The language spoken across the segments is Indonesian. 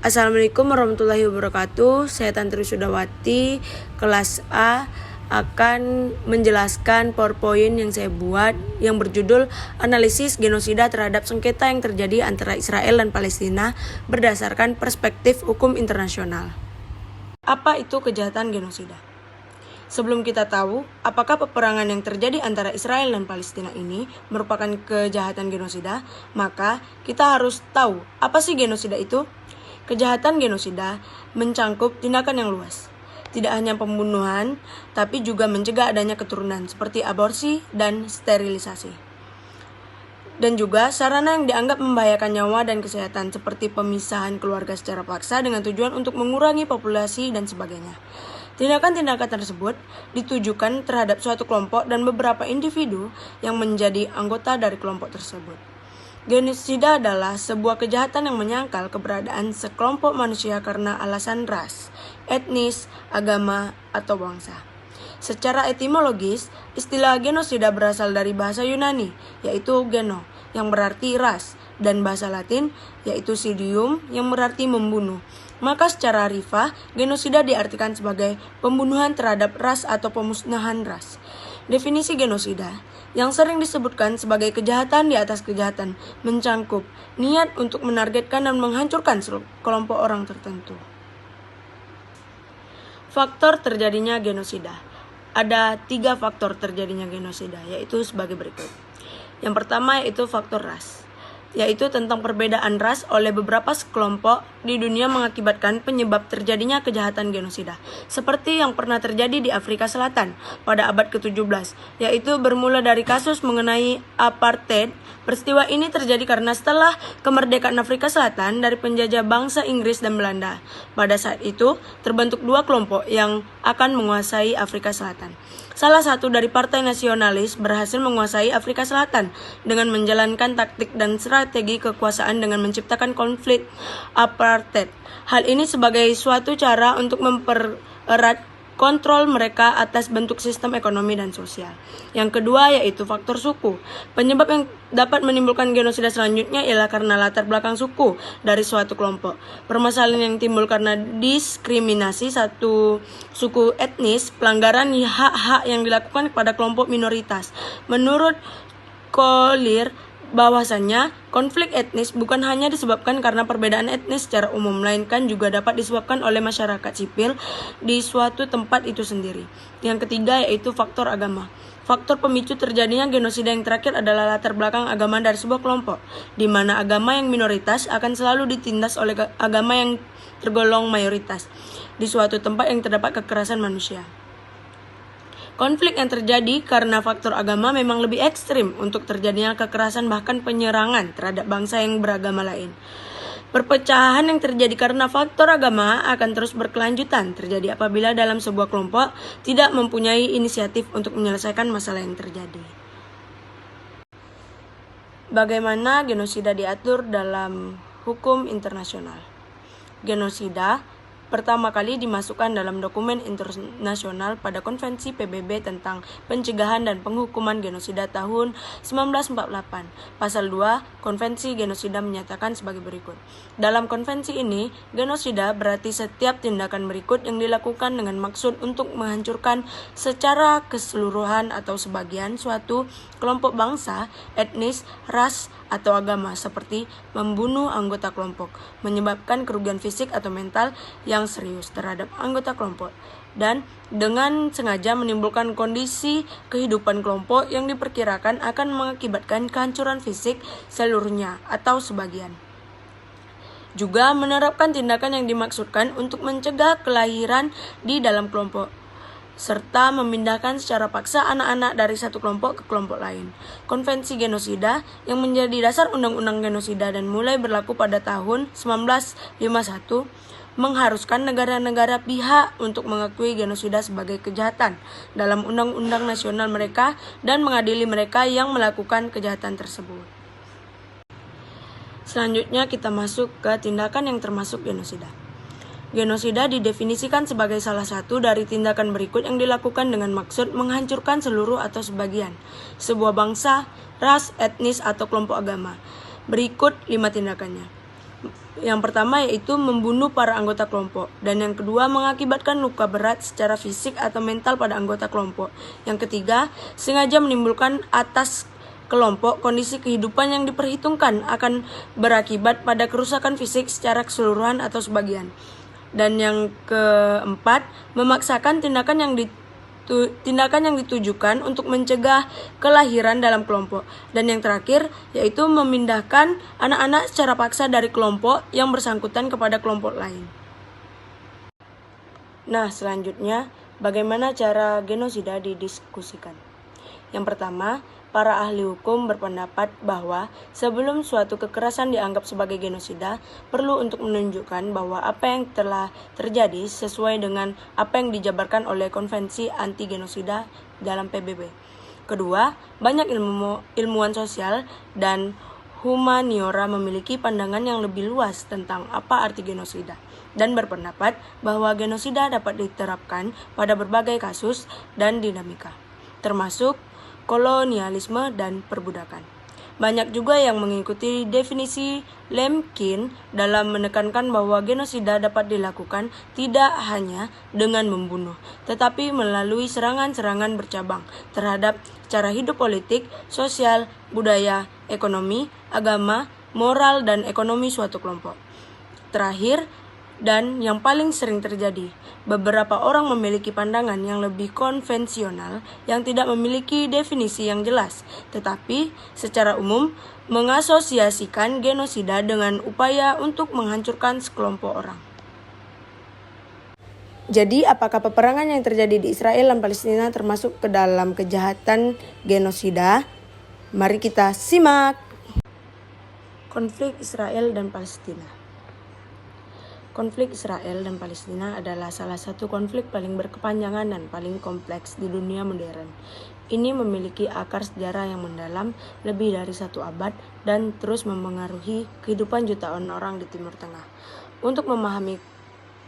Assalamualaikum warahmatullahi wabarakatuh. Saya Tantri Sudawati, kelas A, akan menjelaskan PowerPoint yang saya buat yang berjudul Analisis Genosida terhadap Sengketa yang terjadi antara Israel dan Palestina berdasarkan perspektif hukum internasional. Apa itu kejahatan genosida? Sebelum kita tahu apakah peperangan yang terjadi antara Israel dan Palestina ini merupakan kejahatan genosida, maka kita harus tahu apa sih genosida itu? Kejahatan genosida mencangkup tindakan yang luas. Tidak hanya pembunuhan, tapi juga mencegah adanya keturunan seperti aborsi dan sterilisasi. Dan juga sarana yang dianggap membahayakan nyawa dan kesehatan seperti pemisahan keluarga secara paksa dengan tujuan untuk mengurangi populasi dan sebagainya. Tindakan-tindakan tersebut ditujukan terhadap suatu kelompok dan beberapa individu yang menjadi anggota dari kelompok tersebut. Genosida adalah sebuah kejahatan yang menyangkal keberadaan sekelompok manusia karena alasan ras, etnis, agama, atau bangsa. Secara etimologis, istilah genosida berasal dari bahasa Yunani, yaitu geno, yang berarti ras, dan bahasa Latin, yaitu sidium, yang berarti membunuh. Maka secara harfiah, genosida diartikan sebagai pembunuhan terhadap ras atau pemusnahan ras. Definisi genosida yang sering disebutkan sebagai kejahatan di atas kejahatan mencangkup niat untuk menargetkan dan menghancurkan kelompok orang tertentu. Faktor terjadinya genosida. Ada 3 faktor terjadinya genosida, yaitu sebagai berikut. Yang pertama yaitu faktor ras, yaitu tentang perbedaan ras oleh beberapa kelompok di dunia mengakibatkan penyebab terjadinya kejahatan genosida, seperti yang pernah terjadi di Afrika Selatan pada abad ke-17, yaitu bermula dari kasus mengenai apartheid. Peristiwa ini terjadi karena setelah kemerdekaan Afrika Selatan dari penjajah bangsa Inggris dan Belanda. Pada saat itu, terbentuk 2 kelompok yang akan menguasai Afrika Selatan. Salah satu dari partai nasionalis berhasil menguasai Afrika Selatan dengan menjalankan taktik dan strategi kekuasaan dengan menciptakan konflik apartheid. Hal ini sebagai suatu cara untuk mempererat kontrol mereka atas bentuk sistem ekonomi dan sosial. Yang kedua yaitu faktor suku. Penyebab yang dapat menimbulkan genosida selanjutnya ialah karena latar belakang suku dari suatu kelompok. Permasalahan yang timbul karena diskriminasi satu suku etnis, pelanggaran hak-hak yang dilakukan kepada kelompok minoritas. Menurut Collier, bahwasannya konflik etnis bukan hanya disebabkan karena perbedaan etnis secara umum, melainkan juga dapat disebabkan oleh masyarakat sipil di suatu tempat itu sendiri. Yang ketiga yaitu faktor agama. Faktor pemicu terjadinya genosida yang terakhir adalah latar belakang agama dari sebuah kelompok, di mana agama yang minoritas akan selalu ditindas oleh agama yang tergolong mayoritas di suatu tempat yang terdapat kekerasan manusia. Konflik yang terjadi karena faktor agama memang lebih ekstrim untuk terjadinya kekerasan bahkan penyerangan terhadap bangsa yang beragama lain. Perpecahan yang terjadi karena faktor agama akan terus berkelanjutan terjadi apabila dalam sebuah kelompok tidak mempunyai inisiatif untuk menyelesaikan masalah yang terjadi. Bagaimana genosida diatur dalam hukum internasional? Genosida pertama kali dimasukkan dalam dokumen internasional pada Konvensi PBB tentang Pencegahan dan Penghukuman Genosida tahun 1948. Pasal 2 Konvensi Genosida menyatakan sebagai berikut. Dalam konvensi ini, genosida berarti setiap tindakan berikut yang dilakukan dengan maksud untuk menghancurkan secara keseluruhan atau sebagian suatu kelompok bangsa, etnis, ras, atau agama, seperti membunuh anggota kelompok, menyebabkan kerugian fisik atau mental yang serius terhadap anggota kelompok, dan dengan sengaja menimbulkan kondisi kehidupan kelompok yang diperkirakan akan mengakibatkan kehancuran fisik seluruhnya atau sebagian. Juga menerapkan tindakan yang dimaksudkan untuk mencegah kelahiran di dalam kelompok, serta memindahkan secara paksa anak-anak dari satu kelompok ke kelompok lain. Konvensi genosida yang menjadi dasar undang-undang genosida dan mulai berlaku pada tahun 1951 mengharuskan negara-negara pihak untuk mengakui genosida sebagai kejahatan dalam undang-undang nasional mereka dan mengadili mereka yang melakukan kejahatan tersebut. Selanjutnya kita masuk ke tindakan yang termasuk genosida. Genosida didefinisikan sebagai salah satu dari tindakan berikut yang dilakukan dengan maksud menghancurkan seluruh atau sebagian sebuah bangsa, ras, etnis, atau kelompok agama. Berikut 5 tindakannya. Yang pertama yaitu membunuh para anggota kelompok, dan yang kedua mengakibatkan luka berat secara fisik atau mental pada anggota kelompok. Yang ketiga, sengaja menimbulkan atas kelompok kondisi kehidupan yang diperhitungkan akan berakibat pada kerusakan fisik secara keseluruhan atau sebagian. Dan yang keempat, memaksakan tindakan yang ditujukan untuk mencegah kelahiran dalam kelompok. Dan yang terakhir yaitu memindahkan anak-anak secara paksa dari kelompok yang bersangkutan kepada kelompok lain. Nah, selanjutnya bagaimana cara genosida didiskusikan? Yang pertama, para ahli hukum berpendapat bahwa sebelum suatu kekerasan dianggap sebagai genosida, perlu untuk menunjukkan bahwa apa yang telah terjadi sesuai dengan apa yang dijabarkan oleh Konvensi Anti Genosida dalam PBB. Kedua, banyak ilmuwan sosial dan humaniora memiliki pandangan yang lebih luas tentang apa arti genosida dan berpendapat bahwa genosida dapat diterapkan pada berbagai kasus dan dinamika, termasuk kolonialisme dan perbudakan. Banyak juga yang mengikuti definisi Lemkin dalam menekankan bahwa genosida dapat dilakukan tidak hanya dengan membunuh, tetapi melalui serangan-serangan bercabang terhadap cara hidup politik, sosial, budaya, ekonomi, agama, moral, dan ekonomi suatu kelompok. Terakhir, dan yang paling sering terjadi, beberapa orang memiliki pandangan yang lebih konvensional yang tidak memiliki definisi yang jelas, tetapi secara umum mengasosiasikan genosida dengan upaya untuk menghancurkan sekelompok orang. Jadi, apakah peperangan yang terjadi di Israel dan Palestina termasuk ke dalam kejahatan genosida? Mari kita simak. Konflik Israel dan Palestina. Konflik Israel dan Palestina adalah salah satu konflik paling berkepanjangan dan paling kompleks di dunia modern. Ini memiliki akar sejarah yang mendalam lebih dari 1 abad dan terus memengaruhi kehidupan jutaan orang di Timur Tengah. Untuk memahami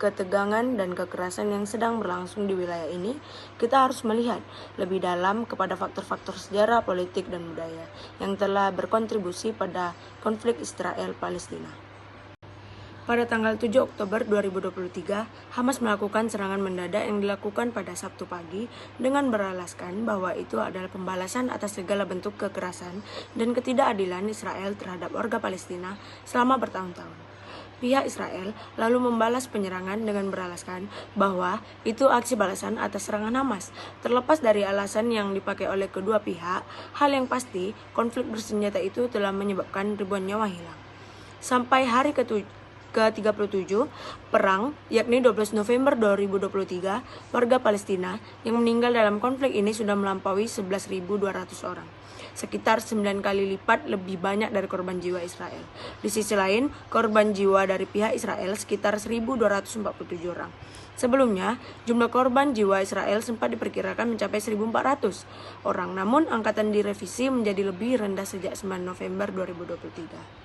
ketegangan dan kekerasan yang sedang berlangsung di wilayah ini, kita harus melihat lebih dalam kepada faktor-faktor sejarah, politik, dan budaya yang telah berkontribusi pada konflik Israel-Palestina. Pada tanggal 7 Oktober 2023, Hamas melakukan serangan mendadak yang dilakukan pada Sabtu pagi dengan beralaskan bahwa itu adalah pembalasan atas segala bentuk kekerasan dan ketidakadilan Israel terhadap warga Palestina selama bertahun-tahun. Pihak Israel lalu membalas penyerangan dengan beralaskan bahwa itu aksi balasan atas serangan Hamas. Terlepas dari alasan yang dipakai oleh kedua pihak, hal yang pasti konflik bersenjata itu telah menyebabkan ribuan nyawa hilang. Sampai hari ke-37 perang, yakni 12 November 2023, warga Palestina yang meninggal dalam konflik ini sudah melampaui 11.200 orang. Sekitar 9 kali lipat lebih banyak dari korban jiwa Israel. Di sisi lain, korban jiwa dari pihak Israel sekitar 1.247 orang. Sebelumnya, jumlah korban jiwa Israel sempat diperkirakan mencapai 1.400 orang, namun angkatan direvisi menjadi lebih rendah sejak 9 November 2023.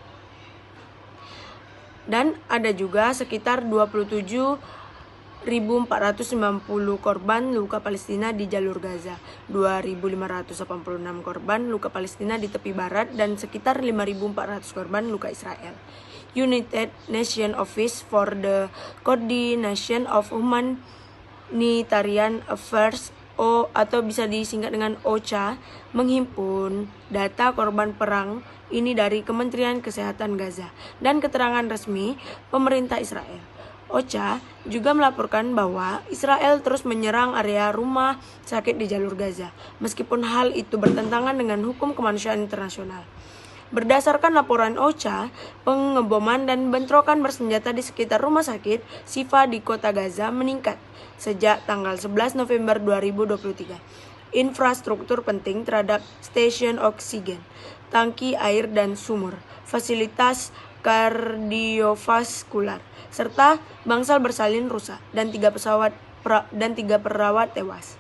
Dan ada juga sekitar 27.490 korban luka Palestina di jalur Gaza, 2.586 korban luka Palestina di tepi barat, dan sekitar 5.400 korban luka Israel. United Nations Office for the Coordination of Humanitarian Affairs atau bisa disingkat dengan OCHA menghimpun data korban perang ini dari Kementerian Kesehatan Gaza dan keterangan resmi pemerintah Israel. OCHA juga melaporkan bahwa Israel terus menyerang area rumah sakit di jalur Gaza, meskipun hal itu bertentangan dengan hukum kemanusiaan internasional. Berdasarkan laporan OCHA, pengeboman dan bentrokan bersenjata di sekitar rumah sakit Shifa di kota Gaza meningkat sejak tanggal 11 November 2023. Infrastruktur penting terhadap stasiun oksigen, tangki air dan sumur, fasilitas kardiovaskular, serta bangsal bersalin rusak dan 3 perawat tewas.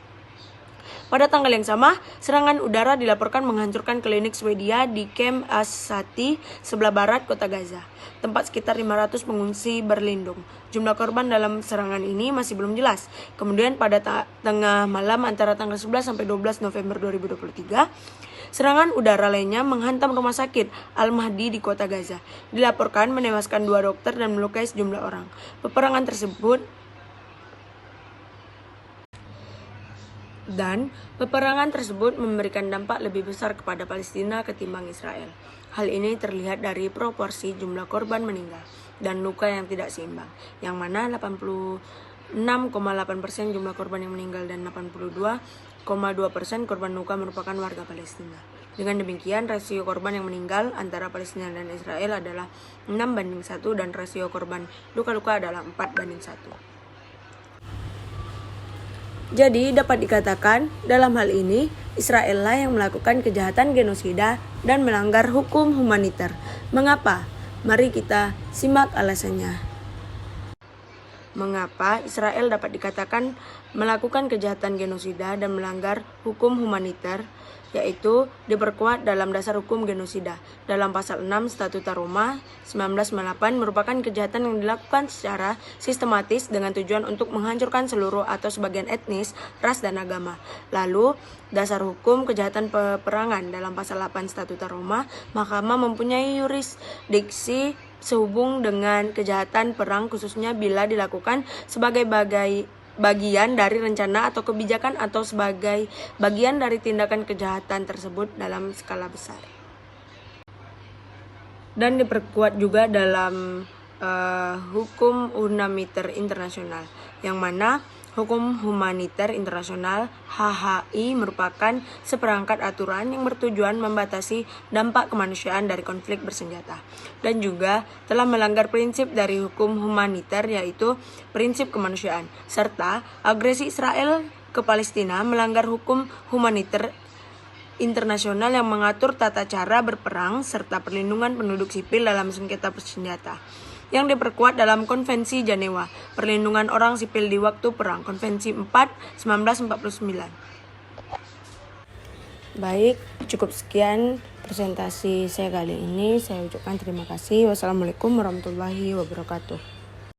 Pada tanggal yang sama, serangan udara dilaporkan menghancurkan klinik Swedia di Camp Asati sebelah barat kota Gaza, tempat sekitar 500 pengungsi berlindung. Jumlah korban dalam serangan ini masih belum jelas. Kemudian pada tengah malam antara tanggal 11 sampai 12 November 2023, Serangan udara lainnya menghantam rumah sakit Al-Mahdi di kota Gaza. Dilaporkan menewaskan 2 dokter dan melukai sejumlah orang. Peperangan tersebut memberikan dampak lebih besar kepada Palestina ketimbang Israel. Hal ini terlihat dari proporsi jumlah korban meninggal dan luka yang tidak seimbang, yang mana 86,8% jumlah korban yang meninggal dan 82,2% korban luka merupakan warga Palestina. Dengan demikian, rasio korban yang meninggal antara Palestina dan Israel adalah 6:1 dan rasio korban luka-luka adalah 4:1. Jadi dapat dikatakan dalam hal ini Israel lah yang melakukan kejahatan genosida dan melanggar hukum humaniter. Mengapa? Mari kita simak alasannya. Mengapa Israel dapat dikatakan melakukan kejahatan genosida dan melanggar hukum humaniter, yaitu diperkuat dalam dasar hukum genosida. Dalam pasal 6 Statuta Roma 1998 merupakan kejahatan yang dilakukan secara sistematis dengan tujuan untuk menghancurkan seluruh atau sebagian etnis, ras, dan agama. Lalu, dasar hukum kejahatan peperangan dalam pasal 8 Statuta Roma, Mahkamah mempunyai yurisdiksi sehubung dengan kejahatan perang khususnya bila dilakukan sebagai bagian dari rencana atau kebijakan atau sebagai bagian dari tindakan kejahatan tersebut dalam skala besar. Dan diperkuat juga dalam hukum humaniter internasional, yang mana hukum humaniter internasional HHI merupakan seperangkat aturan yang bertujuan membatasi dampak kemanusiaan dari konflik bersenjata, dan juga telah melanggar prinsip dari hukum humaniter, yaitu prinsip kemanusiaan, serta agresi Israel ke Palestina melanggar hukum humaniter internasional yang mengatur tata cara berperang serta perlindungan penduduk sipil dalam sengketa bersenjata, yang diperkuat dalam Konvensi Jenewa, Perlindungan Orang Sipil di Waktu Perang, Konvensi 4, 1949. Baik, cukup sekian presentasi saya kali ini. Saya ucapkan terima kasih. Wassalamualaikum warahmatullahi wabarakatuh.